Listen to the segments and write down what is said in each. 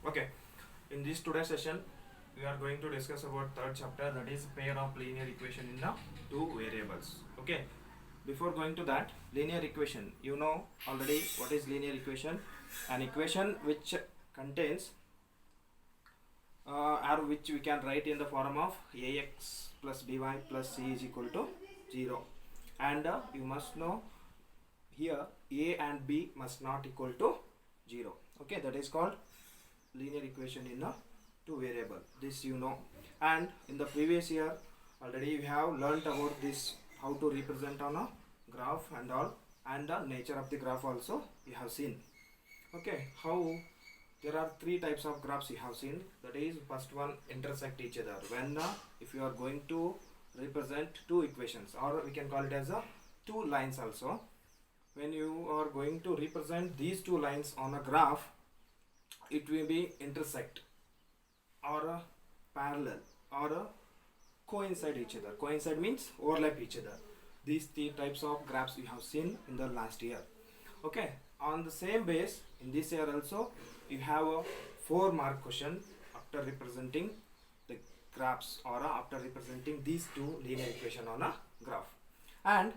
Okay, in this today's session, we are going to discuss about third chapter, that is pair of linear equation in the two variables. Okay, before going to that, linear equation, you know already what is linear equation. An equation which contains or which we can write in the form of ax plus by plus c is equal to 0, and you must know here a and b must not equal to 0. Okay, that is called linear equation in a two variable. This you know, and in the previous year already we have learnt about this, how to represent on a graph and all, and the nature of the graph also we have seen. Okay, how there are three types of graphs you have seen. That is, first one, intersect each other. When if you are going to represent two equations, or we can call it as a two lines also, when you are going to represent these two lines on a graph, it will be intersect or parallel or coincide each other. Coincide means overlap each other. These three types of graphs we have seen in the last year. Okay, on the same base, in this year also you have a 4-mark question after representing the graphs or after representing these two linear equation on a graph. And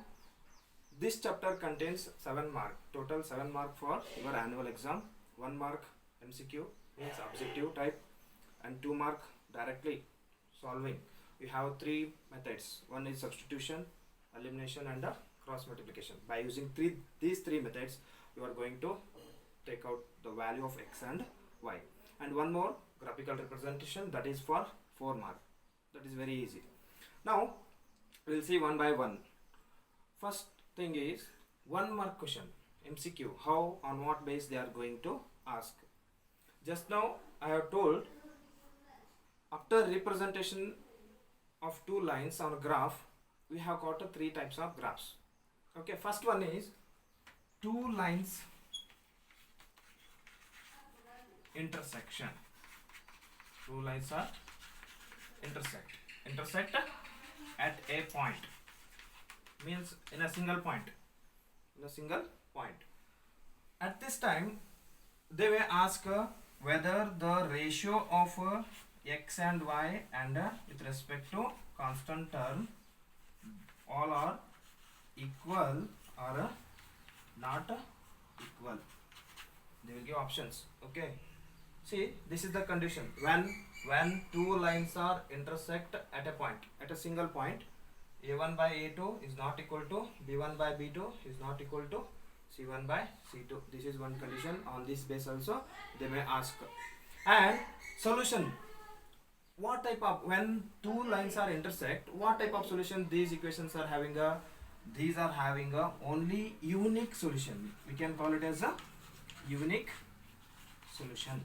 this chapter contains 7 mark, total 7 mark for your annual exam. 1 mark MCQ means objective type, and 2 mark directly solving. We have 3 methods. One is substitution, elimination, and cross multiplication. By using these three methods, you are going to take out the value of x and y. And one more graphical representation, that is for 4 mark. That is very easy. Now we will see one by one. First thing is 1 mark question MCQ. How, on what base they are going to ask. Just now I have told, after representation of two lines on a graph, we have got three types of graphs. Okay, first one is two lines intersection. Two lines are intersect at a point, means in a single point. At this time they may ask whether the ratio of x and y and with respect to constant term all are equal or not equal. They will give options. Okay, see, this is the condition. When two lines are intersect at a point, at a single point, a1 by a2 is not equal to b1 by b2 is not equal to c1 by c2. This is one condition. On this base also they may ask. And solution, what type of, when two lines are intersect, what type of solution these equations are having a, these are having a only unique solution. We can call it as a unique solution.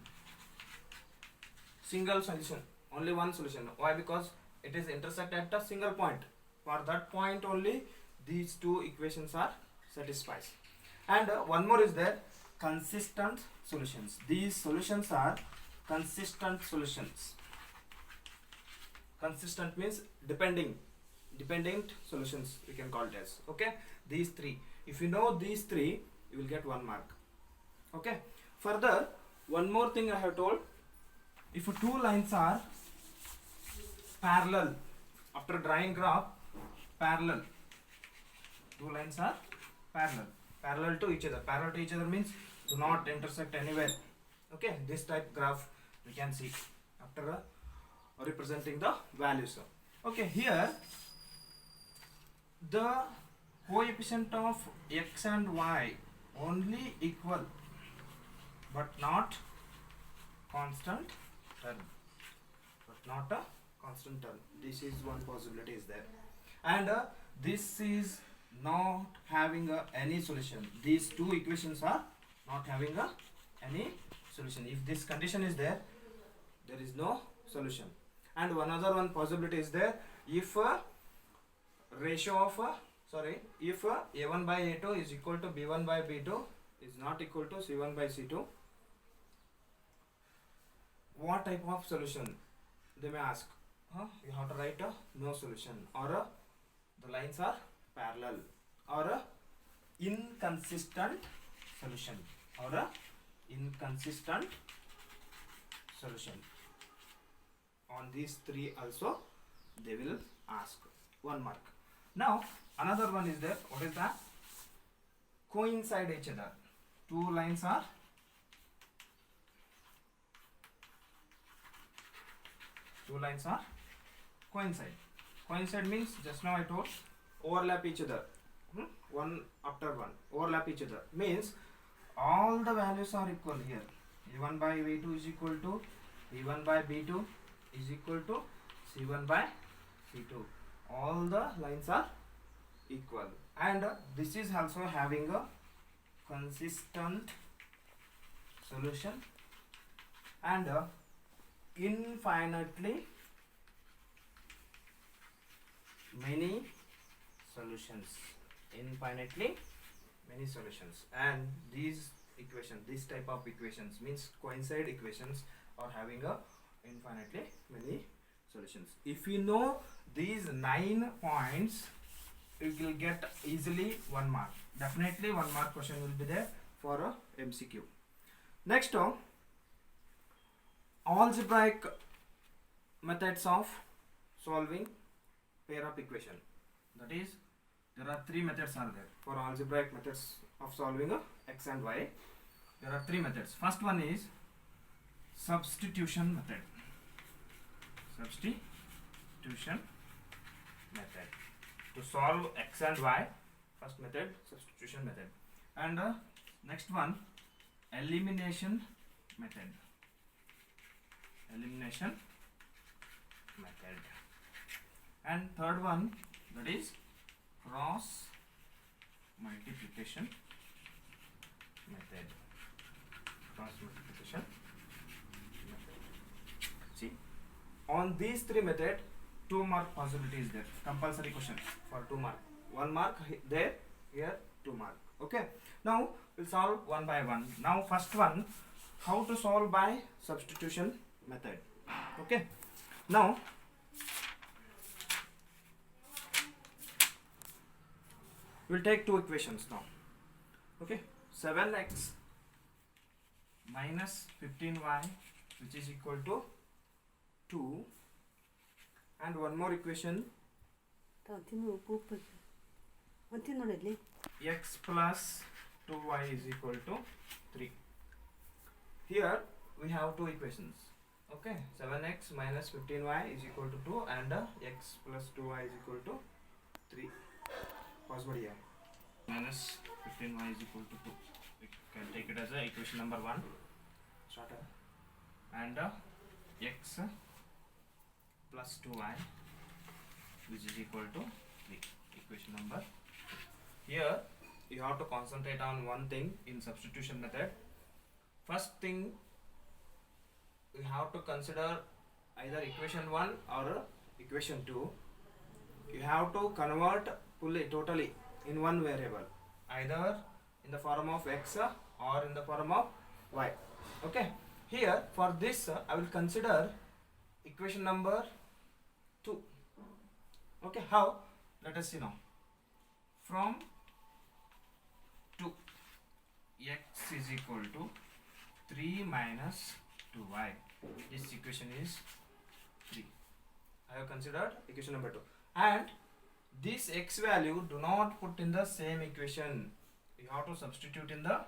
Single solution, only one solution. Why? Because it is intersect at a single point. For that point only these two equations are satisfied. And one more is there, consistent solutions. These solutions are consistent solutions. Consistent means dependent solutions, we can call it as. Okay, these three, if you know these three, you will get 1 mark. Okay, further one more thing I have told, if two lines are parallel, after drawing graph, parallel, two lines are parallel to each other. Parallel to each other means do not intersect anywhere. Okay, this type graph we can see after representing the values. Okay, here the coefficient of x and y only equal but not constant term. This is one possibility is there. And this is not having any solution. These two equations are not having any solution. If this condition is there, there is no solution. And another one possibility is there, if ratio of if a1 by a2 is equal to b1 by b2 is not equal to c1 by c2, what type of solution they may ask. You have to write no solution, or the lines are parallel, or inconsistent solution, solution. On these three also they will ask 1 mark. Now another one is there. What is that? Coincide each other. Two lines are coincide. Coincide means just now I told overlap each other. One after one overlap each other means all the values are equal here. V1 by V2 is equal to V1 by B2 is equal to C1 by C2. All the lines are equal, and this is also having a consistent solution and infinitely many solutions. And these equations, this type of equations means coincide equations, are having a infinitely many solutions. If you know these 9 points, you will get easily 1 mark. Definitely 1 mark question will be there for a MCQ. Next, algebraic methods of solving pair of equation. That is, there are 3 methods are there for algebraic methods of solving x and y. There are 3 methods. First one is substitution method. To solve x and y, first method substitution method, and next one elimination method. And third one, that is cross multiplication method. See, on these 3 methods, 2 mark possibility is there. Compulsory question for 2 mark. 1 mark there, here 2 mark. Okay. Now we'll solve one by one. Now first one, how to solve by substitution method. Okay. Now we'll take 2 equations now. Okay. 7x minus 15y, which is equal to 2, and one more equation, x plus 2y is equal to 3. Here we have 2 equations. Okay, 7x minus 15y is equal to 2 and x plus 2y is equal to 3. Pause बढ़िया. Minus 15y is equal to 2. We can take it as a equation number 1. Start. And x plus 2y, which is equal to 3. Equation number 2. Here you have to concentrate on one thing in substitution method. First thing, we have to consider either equation 1 or equation 2. You have to convert fully, totally in one variable, either in the form of x or in the form of y. Okay. Here for this I will consider equation number 2. Okay. How? Let us see now. From 2, x is equal to 3 minus 2y. This equation is 3. I have considered equation number 2. And this x value do not put in the same equation. You have to substitute in the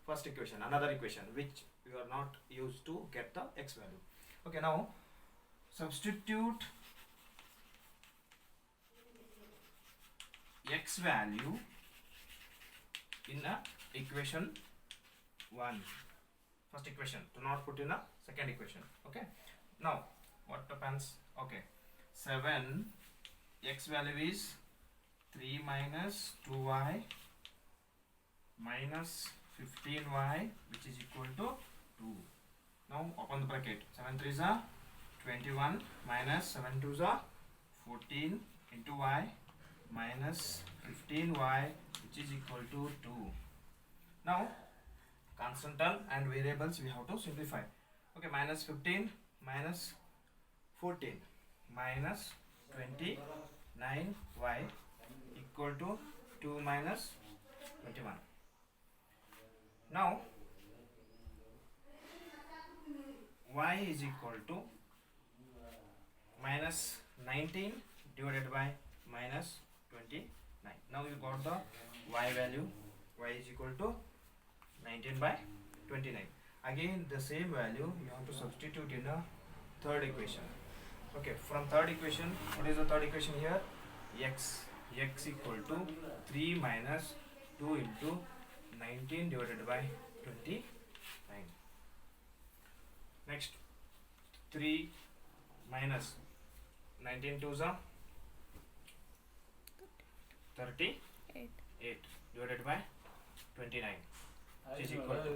first equation, another equation which you are not used to get the x value. Okay, now substitute x value in a equation 1. First equation, do not put in a second equation. Okay. Now what happens? Okay, 7, x value is 3 minus 2y minus 15y, which is equal to 2. Now open the bracket. 7 3s are 21 minus 7 2s are 14 into y minus 15y, which is equal to 2. Now constant term and variables we have to simplify. Okay, minus 15 minus 14 minus 29y equal to 2 minus 21. Now y is equal to minus 19 divided by minus 29. Now you got the y value. Y is equal to 19 by 29. Again the same value you have to substitute in a third equation. Okay, from third equation, what is the third equation here? X equal to 3 minus 2 into 19 divided by 29. Next, 3 minus 19 2s are 38 divided by 29, which is equal to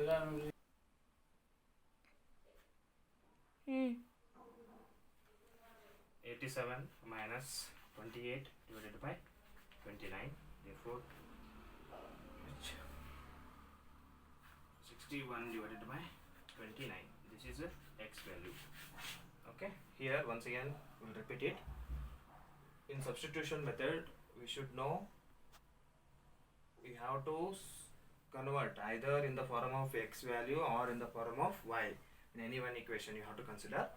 87 minus 28 divided by 29, therefore 61 divided by 29. This is a x value. Okay, here once again we'll repeat it. In substitution method, we should know we have to convert either in the form of x value or in the form of y. In any one equation you have to consider,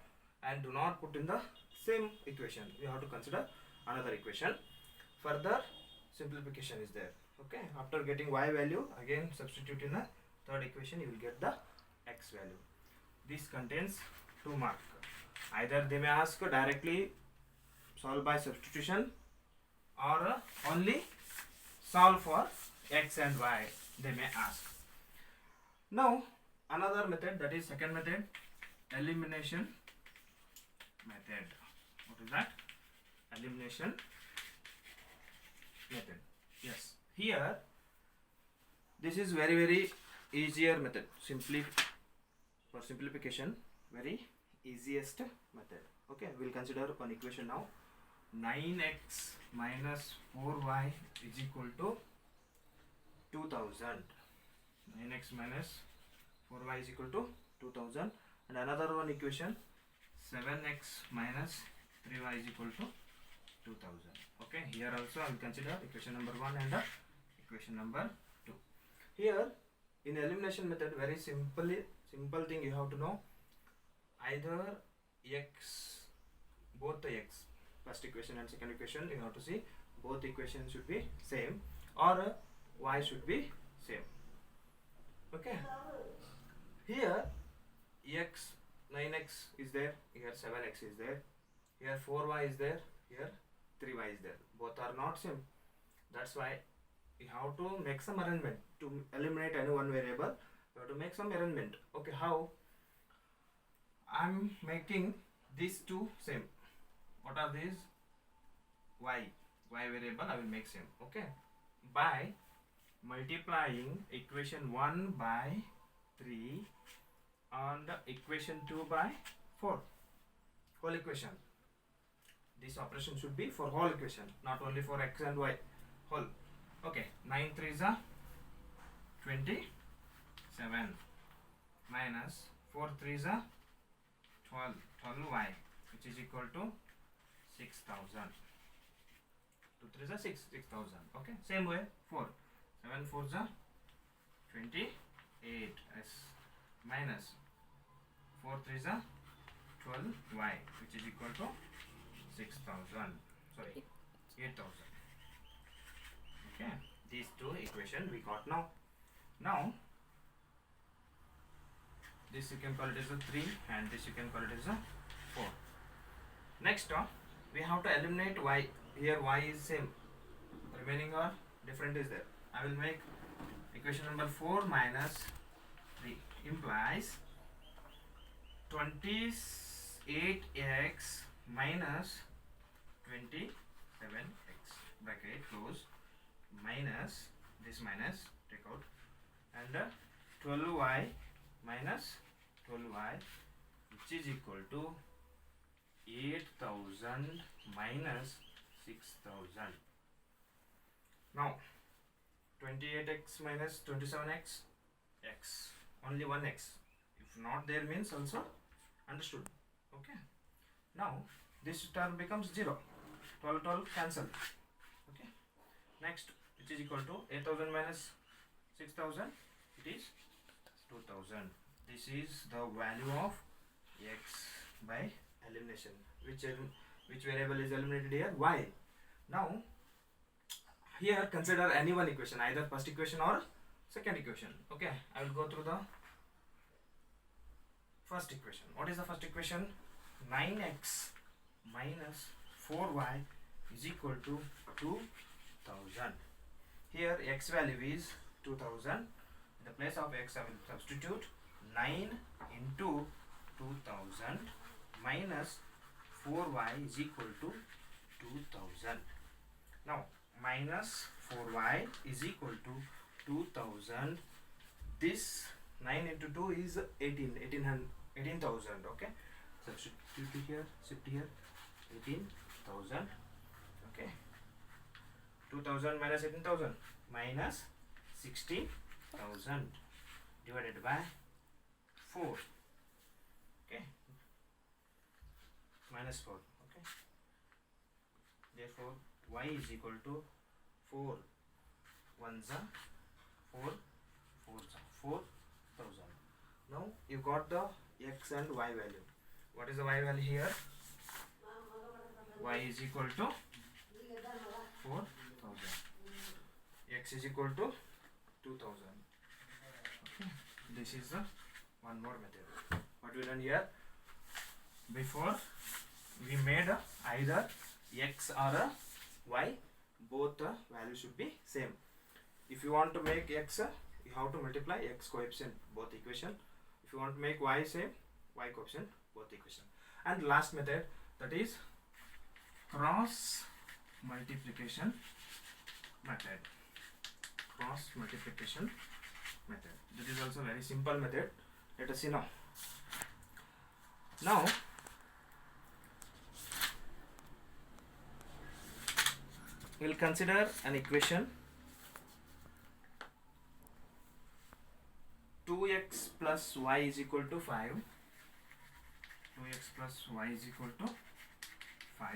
and do not put in the same equation. You have to consider another equation. Further simplification is there. Okay, after getting y value, again substitute in a third equation, you will get the x value. This contains 2 marks. Either they may ask directly solve by substitution, or only solve for x and y they may ask. Now another method, that is second method, elimination method. What is that? Elimination method. Yes, here this is very easier method. Simply for simplification, very easiest method. Okay, we'll consider one equation now. 9x minus 4y is equal to 2000. 9x minus 4y is equal to 2000. And another one equation, 7x minus 3y is equal to 2000. Okay, here also I will consider equation number 1 and equation number 2. Here in elimination method, very simple thing you have to know. Either x, both the x, first equation and second equation, you have to see both equations should be same, or y should be same. Okay, here x 9x is there, here 7x is there, here 4y is there, here 3y is there. Both are not same. That's why you have to make some arrangement to eliminate any one variable. You have to make some arrangement. Okay, how? I'm making these two same. What are these? Y variable I will make same. Okay, by multiplying equation 1 by 3 and equation 2 by 4, whole equation. This operation should be for whole equation, not only for x and y, whole. Okay, 9 3s are 27 minus 4 3s are 12y, which is equal to 6000. 2 3s are 6000. Okay, same way 4 7 4s are 28 minus 4 3s are 12y, which is equal to 6000. Sorry, 8000. Okay, these two equations we got now. Now this you can call it as a 3 and this you can call it as a 4. Next we have to eliminate y. Here y is same, remaining or different is there. I will make equation number 4 minus 3 implies 28x minus 27x, bracket close, minus this minus take out, and 12y minus 12y, which is equal to 8000 minus 6000. Now 28x minus 27x, x, only one x. If not there means also understood. Okay, now this term becomes 0. 12 cancel. Okay, next, which is equal to 8000 minus 6000, it is 2000. This is the value of x by elimination. Which variable is eliminated here? Y. Now here consider any one equation, either first equation or second equation. Okay, I will go through the first equation. What is the first equation? 9x minus 4y is equal to 2000. Here x value is 2000. In the place of x I will substitute 9 into 2000 minus 4y is equal to 2000. Now minus 4y is equal to 2000. This 9 into 2 is 18,000. Okay, substitute here, shift here, 18,000. Okay, 2000 minus 18,000 minus 60,000 divided by 4. Okay, minus 4. Okay, therefore y is equal to 4 1s are 4 4s are 4,000. Now you got the x and y value. What is the y value here? Y is equal to 4,000. X is equal to 2,000. Okay, this is the one more method. What we done here? Before we made either x or a y, both the values should be same. If you want to make x, you have to multiply x coefficient both equation. If you want to make y same, y coefficient both equation. And last method, that is cross multiplication method. Cross multiplication method. This is also very simple method. Let us see now. Now we will consider an equation 2x plus y is equal to 5. 2x plus y is equal to 5.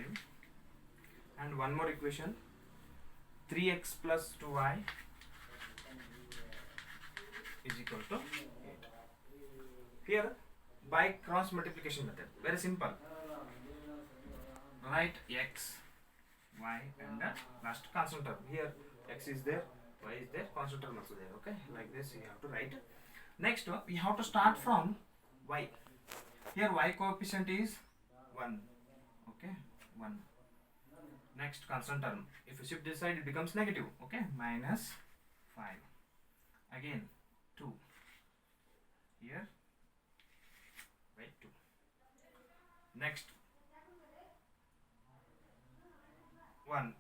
And one more equation 3x plus 2y is equal to 8. Here by cross multiplication method, very simple. Write x, y and the last constant term. Here x is there, y is there, constant term also there. Okay, like this you have to write. Next we have to start from y. Here y coefficient is 1. Okay, 1. Next constant term, if you shift this side it becomes negative. Okay, minus 5. Again 2. Here by 2. Next 1.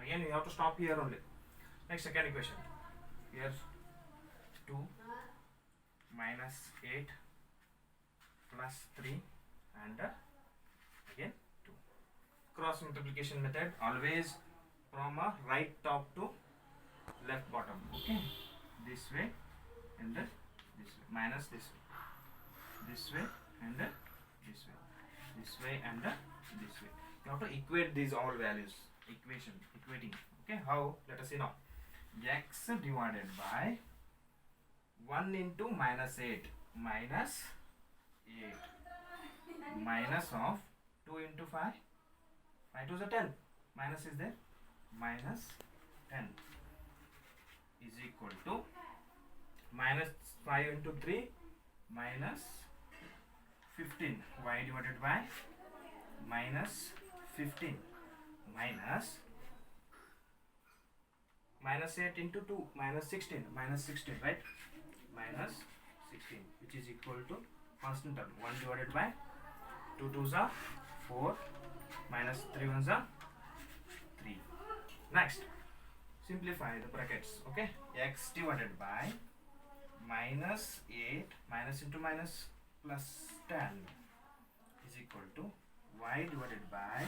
Again you have to stop here only. Next second equation. Here 2 minus 8 plus 3 and again 2. Cross multiplication method, always from a right top to left bottom. Okay, this way and this way, minus this way and this way and this way. You have to equate these all values. Equating. Okay, how? Let us see now. X divided by 1 into minus 8 minus 8 minus of 2 into 5. 5 to the 10. Minus is there. Minus 10 is equal to minus 5 into 3 minus 15. Y divided by minus 15 minus 8 into 2 minus 16, right? Minus 16, which is equal to constant term 1 divided by 2 2s are 4 minus 3 1s are 3. Next, simplify the brackets. Okay, x divided by minus 8 minus into minus plus 10 is equal to y divided by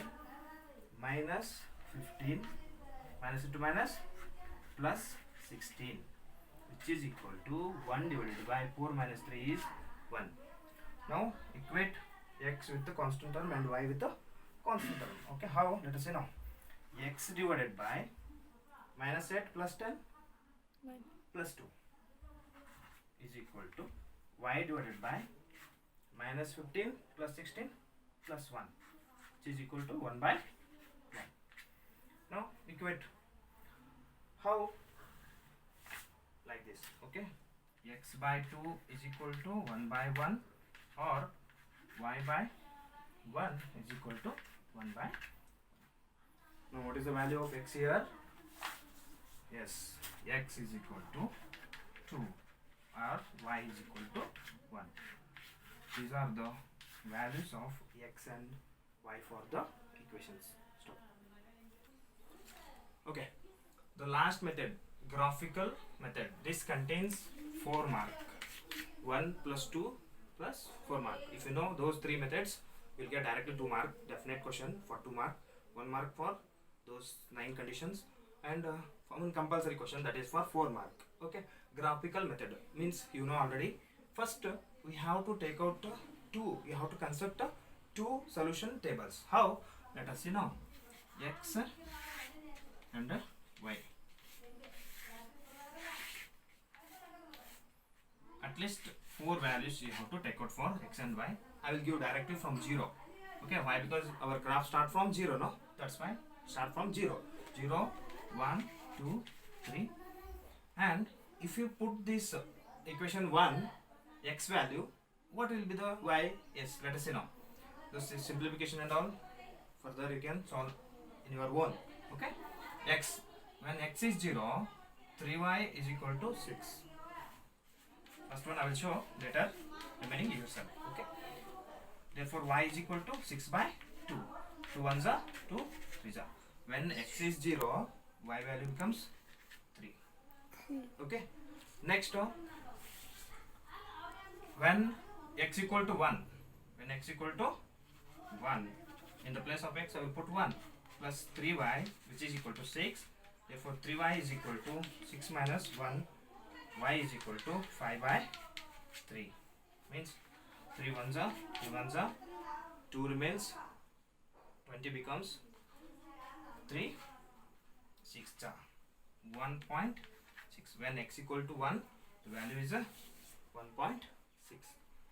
minus 15 minus into minus plus 16, which is equal to 1 divided by 4 minus 3 is 1. Now equate x with the constant term and y with the constant term. Okay, how? Let us see now. X divided by minus 8 plus 10 plus 2 is equal to y divided by minus 15 plus 16 plus 1, which is equal to 1 by 1. Now equate how, like this, okay, x by 2 is equal to 1 by 1, or y by 1 is equal to 1 by. Now what is the value of x here? Yes, x is equal to 2 or y is equal to 1. These are the values of x and y for the equations. Stop. Okay, the last method, graphical method. This contains 4 mark. 1 plus 2 plus 4 mark. If you know those 3 methods, you will get directly 2 mark. Definite question for 2 mark. 1 mark for those 9 conditions, and one compulsory question, that is for 4 mark. Okay, graphical method means you know already. First we have to take out two. You have to construct 2 solution tables. How? Let us see now. X and y. At least 4 values you have to take out for x and y. I will give directly from 0. Okay, why? Because our graph start from 0, no? That's why start from 0. 0, 1, 2, 3. And if you put this equation 1, x value, what will be the y? Yes, let us see now. This is simplification and all. Further you can solve in your own. Okay, x, when x is 0, 3y is equal to 6. First one I will show later, remaining yourself. Okay, therefore y is equal to 6 by 2. 2 ones are 2 3s are. When x is 0, y value becomes 3. Okay, next when x equal to 1, when x equal to 1, in the place of x I will put 1 plus 3y, which is equal to 6. Therefore 3y is equal to 6 minus 1, y is equal to 5 by 3. Means 3 ones are 3 ones are 2 remains, 20 becomes 3 6 1.6. When x equal to 1, the value is 1.6.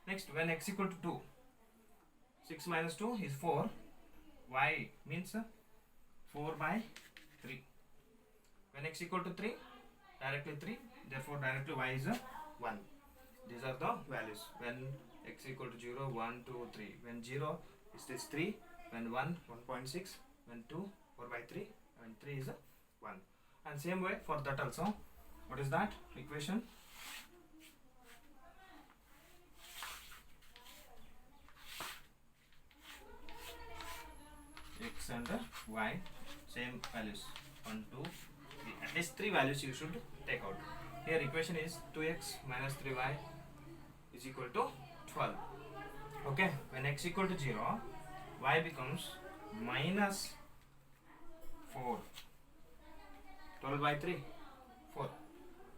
Next, when x equal to 2, 6 minus 2 is 4. Y means 4 by 3. When x equal to 3, directly 3. Therefore directly y is 1. These are the values. When x equal to 0, 1, 2, 3. When 0 is this 3. When 1, 1.6. When 2, 4 by 3. When 3 is 1. And same way for that also. What is that equation? X and y, same values. 1, 2, 3. At least 3 values you should take out. Here equation is 2x minus 3y is equal to 12. Okay, when x equal to 0, y becomes minus 4. 12 by 3, 4.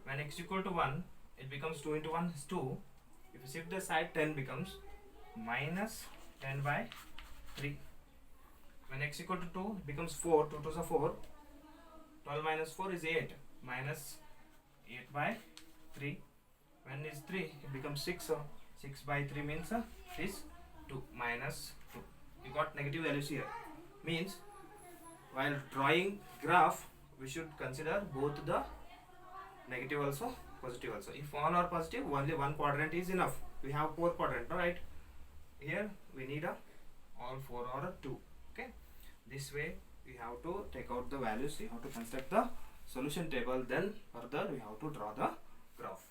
When x equal to 1, it becomes 2 into 1 is 2. If you shift the side, 10 becomes minus 10 by 3. When x equal to 2, it becomes 4. 2 2s are 4. 12 minus 4 is 8. Minus 8 by 3. When is 3, it becomes 6. So 6 by 3 means is 2 minus 2. You got negative values here. Means while drawing graph, we should consider both the negative also, positive also. If all are positive, only one quadrant is enough. We have 4 quadrant, right? Here we need all 4 or 2. Okay, this way we have to take out the values. We have to construct the solution table. Then further we have to draw the graph.